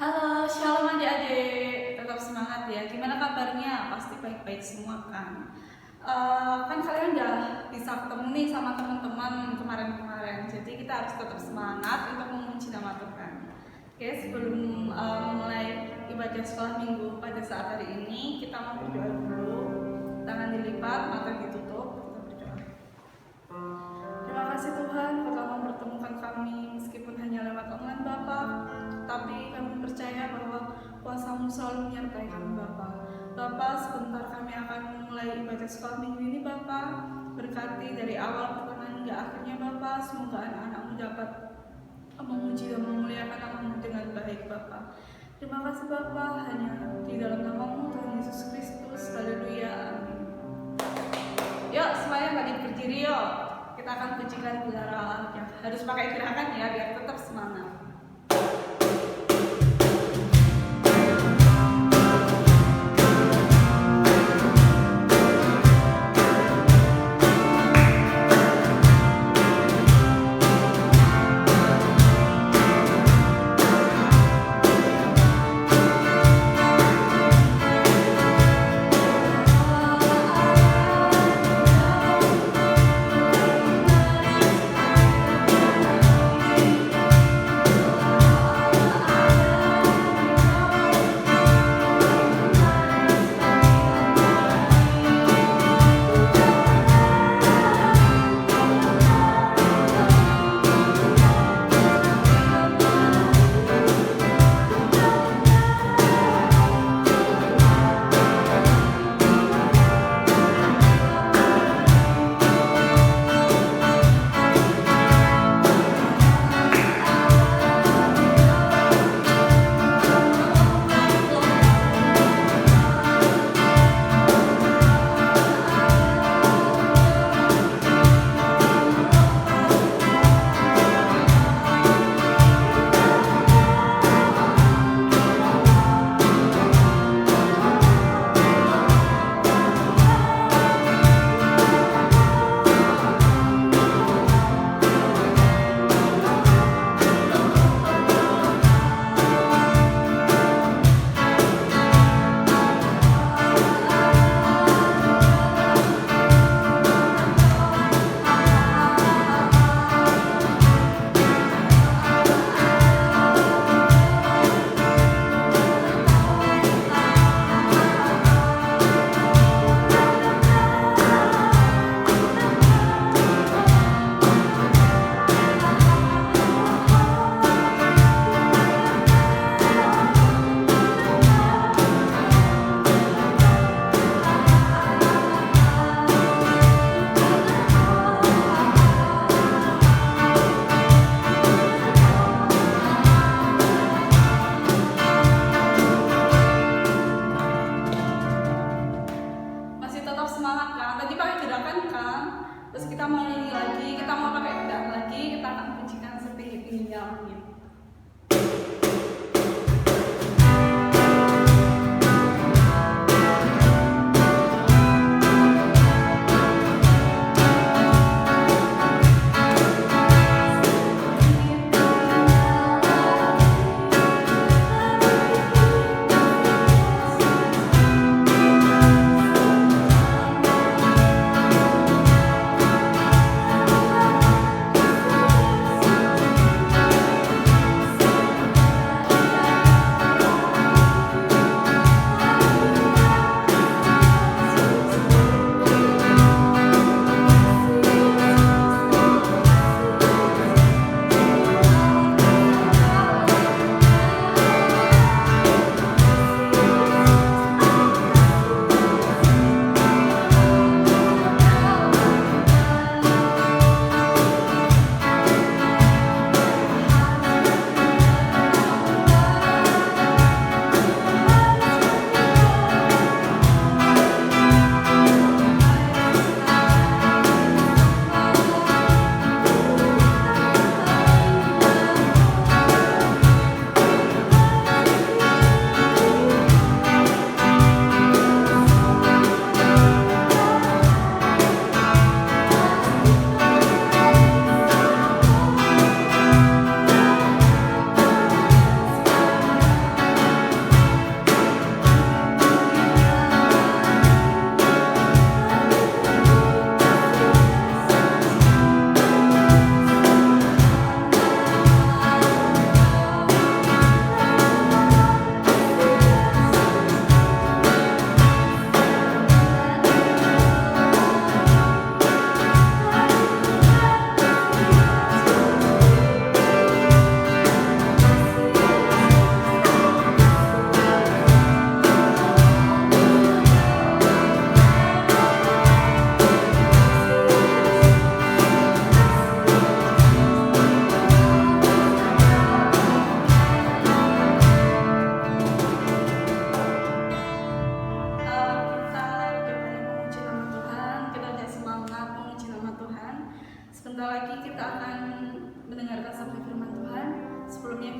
Halo, shalom adik-adik, tetap semangat ya. Gimana kabarnya? Pasti baik-baik semua kan? Kan kalian udah bisa ketemu nih sama teman-teman kemarin-kemarin. Jadi kita harus tetap semangat untuk memuji nama Tuhan. Oke, sebelum memulai ibadah sekolah minggu pada saat hari ini, kita mau berdoa dulu. Tangan dilipat, mata ditutup, kita berdoa. Terima kasih Tuhan, Kau telah mempertemukan kami meskipun hanya lewat online Bapak. Tapi kami percaya bahwa kuasa-Mu selalu menyertai kami Bapak. Bapak, sebentar kami akan memulai ibadah sekolah minggu ini Bapak. Berkati dari awal pertengahan hingga akhirnya Bapak. Semoga anak-anak-Mu dapat memuji dan memuliakan nama-Mu dengan baik Bapak. Terima kasih Bapak, hanya di dalam nama-Mu Tuhan Yesus Kristus. Haleluya, amin. Yuk semuanya balik berdiri yuk. Kita akan pujikan Biara Allah. Harus pakai gerakan ya biar tetap semangat.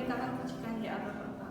kita akan pujikan ya Allah Bapa.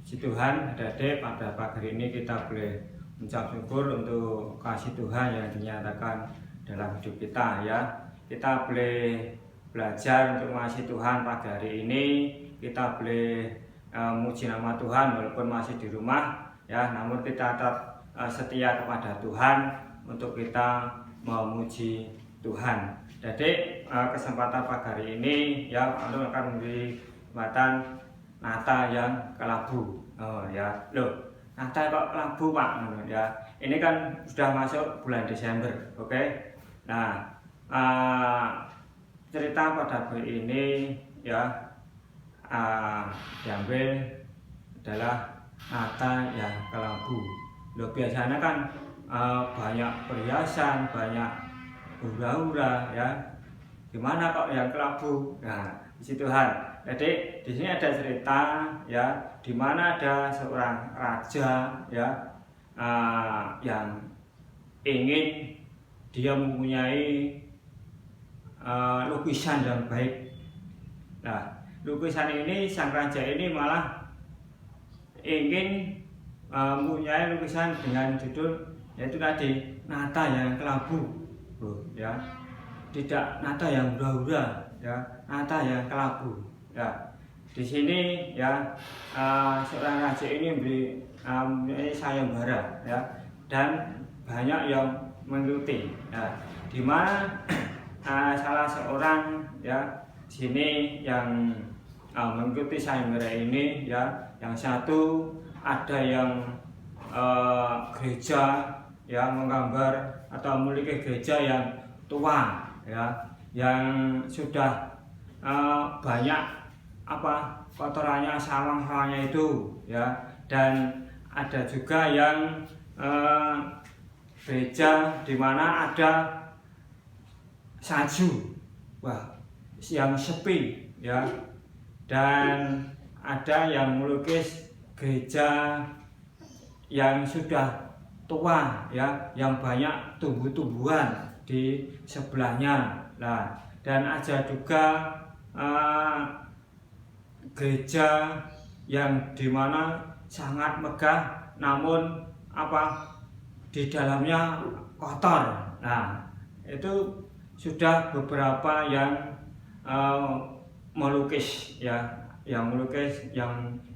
Puji Tuhan, adik-adik, pada pagi ini kita boleh mengucap syukur untuk kasih Tuhan yang dinyatakan dalam hidup kita ya. Kita boleh belajar untuk mengasihi Tuhan pagi hari ini. Kita boleh memuji nama Tuhan walaupun masih di rumah ya, namun kita tetap setia kepada Tuhan untuk kita memuji Tuhan. Jadi kesempatan pagi hari ini ya Anu akan memberi kesempatan Natal yang kelabu. Ya, loh, Natal kok kelabu Pak? Ya, ini kan sudah masuk bulan Desember, oke? Nah, cerita pada hari ini ya diambil adalah Natal yang kelabu. Loh, biasanya kan banyak perhiasan, banyak hura-hura ya. Gimana kok yang kelabu? Nah, puji Tuhan. Jadi di sini ada cerita ya, di mana ada seorang raja ya yang ingin dia mempunyai lukisan yang baik. Nah, lukisan ini sang raja ini malah ingin mempunyai lukisan dengan judul yaitu tadi Natal yang kelabu, ya, tidak Natal yang hura-hura, ya, Natal yang kelabu. Ya, di sini ya seorang raja ini mempunyai sayembara ya, dan banyak yang mengikuti. Ya, di mana salah seorang ya sini yang mengikuti sayembara ini ya, yang satu ada yang gereja yang menggambar atau memiliki gereja yang tua ya, yang sudah banyak kotorannya, sawang-sawangnya itu ya, dan ada juga yang gereja di mana ada salju, yang sepi ya, dan ada yang melukis gereja yang sudah tua ya, yang banyak tumbuh-tumbuhan di sebelahnya. Nah, dan ada juga gereja yang dimana sangat megah namun di dalamnya kotor. Nah, itu sudah beberapa yang melukis ya, yang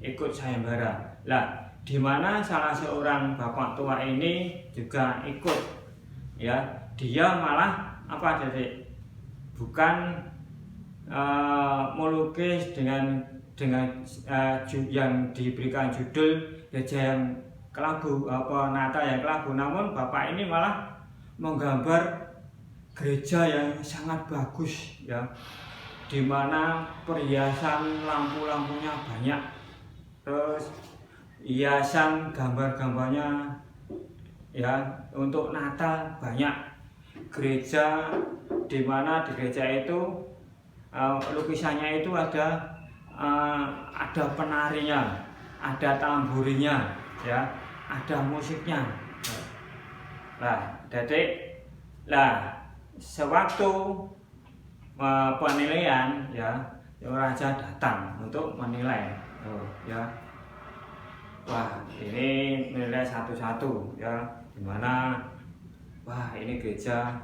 ikut sayembara. Lah, di mana salah seorang bapak tua ini juga ikut ya, dia malah bukan melukis dengan yang diberikan judul gereja yang kelabu, Natal yang kelabu, namun bapak ini malah menggambar gereja yang sangat bagus ya, di mana perhiasan lampu-lampunya banyak, terus hiasan gambar-gambarnya ya untuk Natal banyak. Gereja di mana di gereja itu lukisannya itu ada penarinya, ada tamburinya ya, ada musiknya. Sewaktu penilaian ya, raja datang untuk menilai ya. Wah, ini menilai satu-satu ya, gimana? Wah, ini gereja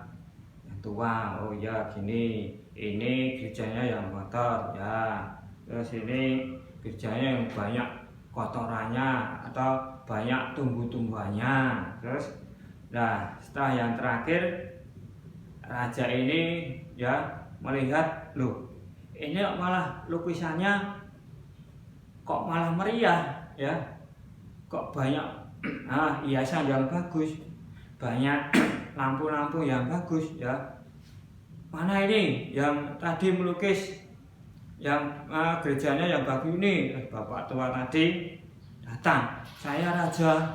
yang tua. Oh ya, gini. Ini gerejanya yang kotor ya. Terus ini gerejanya yang banyak kotorannya atau banyak tumbuh-tumbuhannya. Terus setelah yang terakhir, raja ini ya melihat, loh, ini malah lukisannya kok malah meriah ya, kok banyak hiasan yang bagus, banyak lampu-lampu yang bagus ya. Mana ini yang tadi melukis yang gerejanya yang bagus ini? Bapak tua tadi datang, saya raja,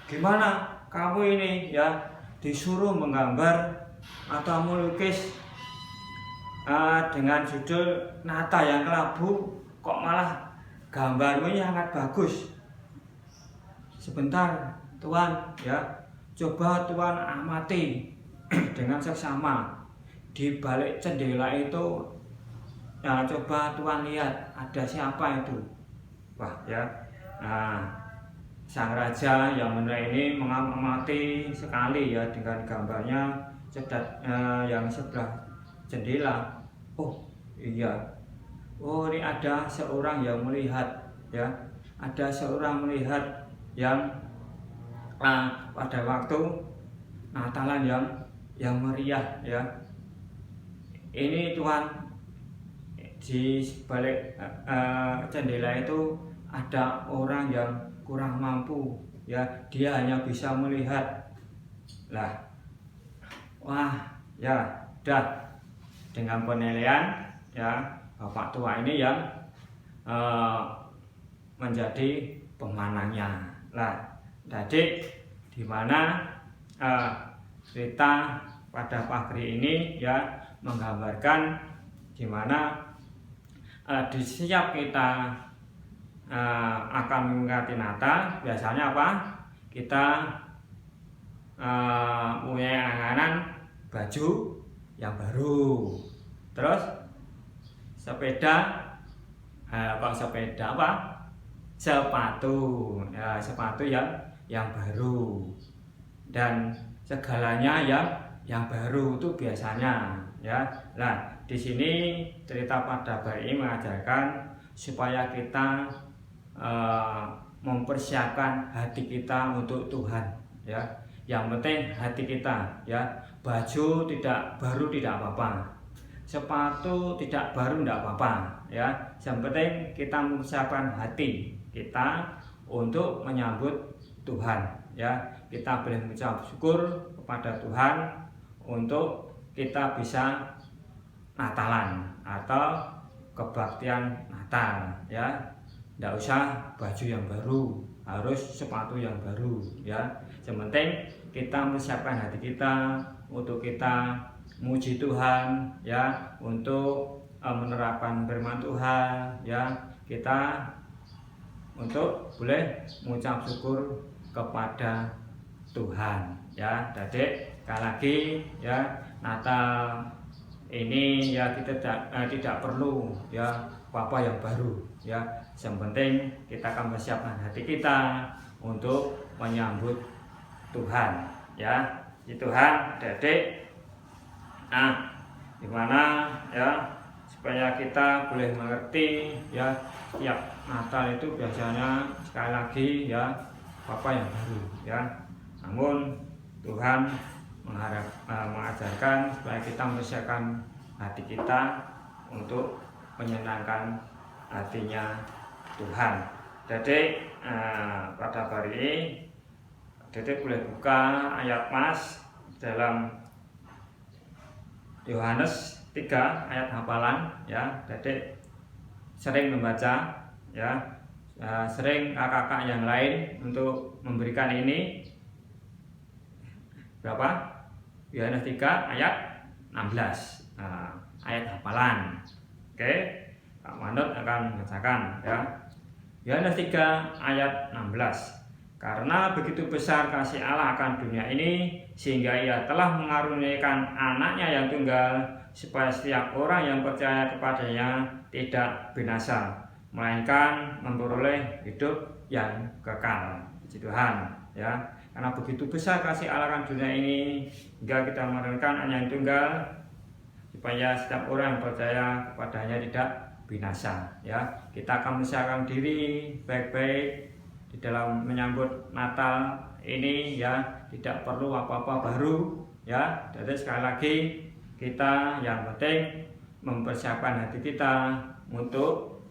gimana kamu ini ya, disuruh menggambar atau melukis dengan judul Natal yang kelabu, kok malah gambarmu sangat bagus. Sebentar Tuan ya, coba Tuan amati dengan seksama di balik jendela itu ya, coba Tuan lihat ada siapa itu. Wah ya, sang raja yang menilai ini mengamati sekali ya dengan gambarnya yang sebelah jendela. Oh iya, oh ini ada seorang yang melihat ya, ada seorang melihat yang pada waktu Natalan yang meriah ya. Ini Tuhan di balik jendela itu ada orang yang kurang mampu ya, dia hanya bisa melihat. Lah, wah ya, dah dengan penilaian ya Bapak tua ini yang menjadi pemanangnya. Lah, jadi di mana cerita pada pagi ini ya menggambarkan di mana di setiap kita akan mengingati Natal, biasanya apa? Kita punya angan-angan baju yang baru, terus sepeda, sepeda apa? Sepatu, ya, sepatu yang baru, dan segalanya yang baru itu biasanya ya. Nah, di sini cerita pada bayi mengajarkan supaya kita mempersiapkan hati kita untuk Tuhan ya. Yang penting hati kita ya. Baju tidak baru tidak apa-apa, sepatu tidak baru tidak apa-apa ya. Yang penting kita mempersiapkan hati kita untuk menyambut Tuhan ya. Kita boleh mengucap syukur kepada Tuhan untuk kita bisa Natalan atau kebaktian Natal ya. Tidak usah baju yang baru, harus sepatu yang baru ya. Yang penting kita mempersiapkan hati kita untuk kita muji Tuhan ya, untuk menerapkan firman Tuhan ya. Kita untuk boleh mengucap syukur kepada Tuhan ya. Jadi sekali lagi ya, Natal ini ya kita tidak perlu ya apa yang baru ya. Yang penting kita akan mempersiapkan hati kita untuk menyambut Tuhan ya. Tuhan Dedek gimana ya supaya kita boleh mengerti ya, setiap Natal itu biasanya sekali lagi ya apa yang baru ya. Namun Tuhan mengajarkan supaya kita mempersiapkan hati kita untuk menyenangkan hatinya Tuhan. Jadi pada hari ini Dedek boleh buka ayat Mas dalam Yohanes 3 ayat hafalan ya. Dedek sering membaca ya, sering kakak-kakak yang lain untuk memberikan ini berapa? Yohanes 3 ayat 16 ayat hafalan. Oke, Kak Manut akan membacakan ya. Yohanes 3 ayat 16. Karena begitu besar kasih Allah akan dunia ini, sehingga Ia telah mengaruniakan anaknya yang tunggal, supaya setiap orang yang percaya kepadanya tidak binasa, melainkan memperoleh hidup yang kekal. Puji Tuhan ya. Karena begitu besar kasih Allah akan dunia ini, hingga kita mengaruniakan anaknya yang tunggal, supaya setiap orang yang percaya kepadanya tidak binasa ya. Kita akan mempersiapkan diri baik-baik di dalam menyambut Natal ini ya. Tidak perlu apa-apa baru ya. Jadi sekali lagi kita yang penting mempersiapkan hati kita untuk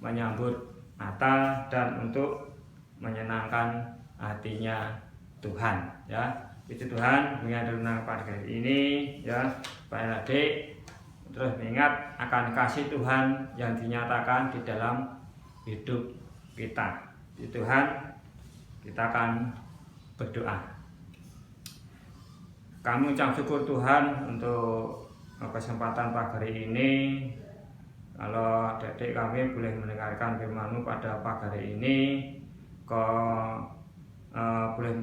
menyambut Natal dan untuk menyenangkan hatinya Tuhan ya. Puji Tuhan, mengenai pada hari ini ya, Pak Adik terus mengingat akan kasih Tuhan yang dinyatakan di dalam hidup kita. Puji Tuhan, kita akan berdoa. Kami ucap syukur Tuhan untuk kesempatan pagi hari ini. Kalau adik kami boleh mendengarkan firman-Mu pada pagi hari ini, boleh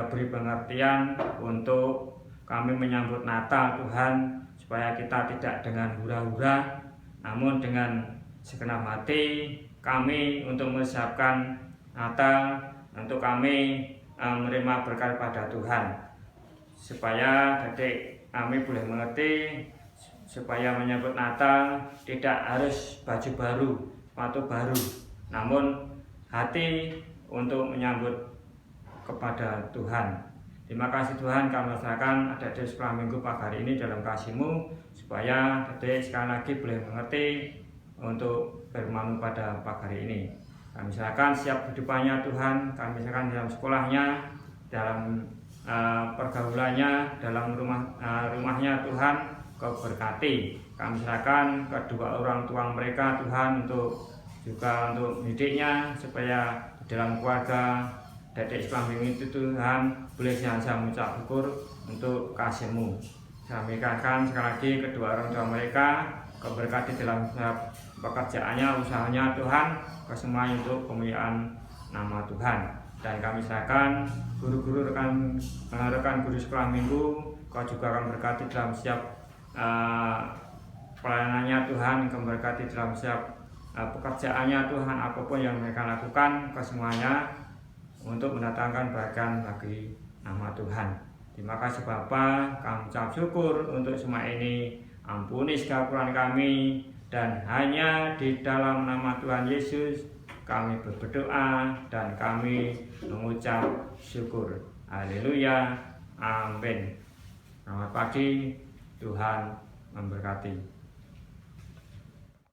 beri pengertian untuk kami menyambut Natal Tuhan, supaya kita tidak dengan hura-hura, namun dengan segenap hati kami untuk mempersiapkan Natal, untuk kami menerima berkat pada Tuhan, supaya adik kami boleh mengerti, supaya menyambut Natal tidak harus baju baru, sepatu baru, namun hati untuk menyambut kepada Tuhan. Terima kasih Tuhan, kami serahkan adik-adik sekolah minggu pagi hari ini dalam kasih-Mu, supaya adik sekali lagi boleh mengerti untuk firman-Mu pada pagi hari ini. Kami serahkan siap kehidupannya Tuhan, kami serahkan dalam sekolahnya, dalam pergaulannya, dalam rumahnya Tuhan, Kau berkati. Kami serahkan kedua orang tua mereka Tuhan untuk mendidiknya, supaya di dalam keluarga adik Islam itu Tuhan boleh senantiasa mengucap syukur untuk kasih-Mu. Kami serahkan sekali lagi kedua orang tua mereka, Kau berkati dalam pekerjaannya, usahanya Tuhan, kesemuanya untuk kemuliaan nama Tuhan. Dan kami serahkan guru-guru rekan guru sekolah minggu, Kau juga akan berkati dalam setiap pelayanannya Tuhan, Kau berkati dalam setiap pekerjaannya Tuhan, apapun yang mereka lakukan, kesemuanya untuk mendatangkan berkat bagi nama Tuhan. Terima kasih Bapa, kami ucap syukur untuk semua ini. Ampuni segala kesalahan kami, dan hanya di dalam nama Tuhan Yesus kami berdoa dan kami mengucap syukur. Haleluya, amin. Selamat pagi, Tuhan memberkati.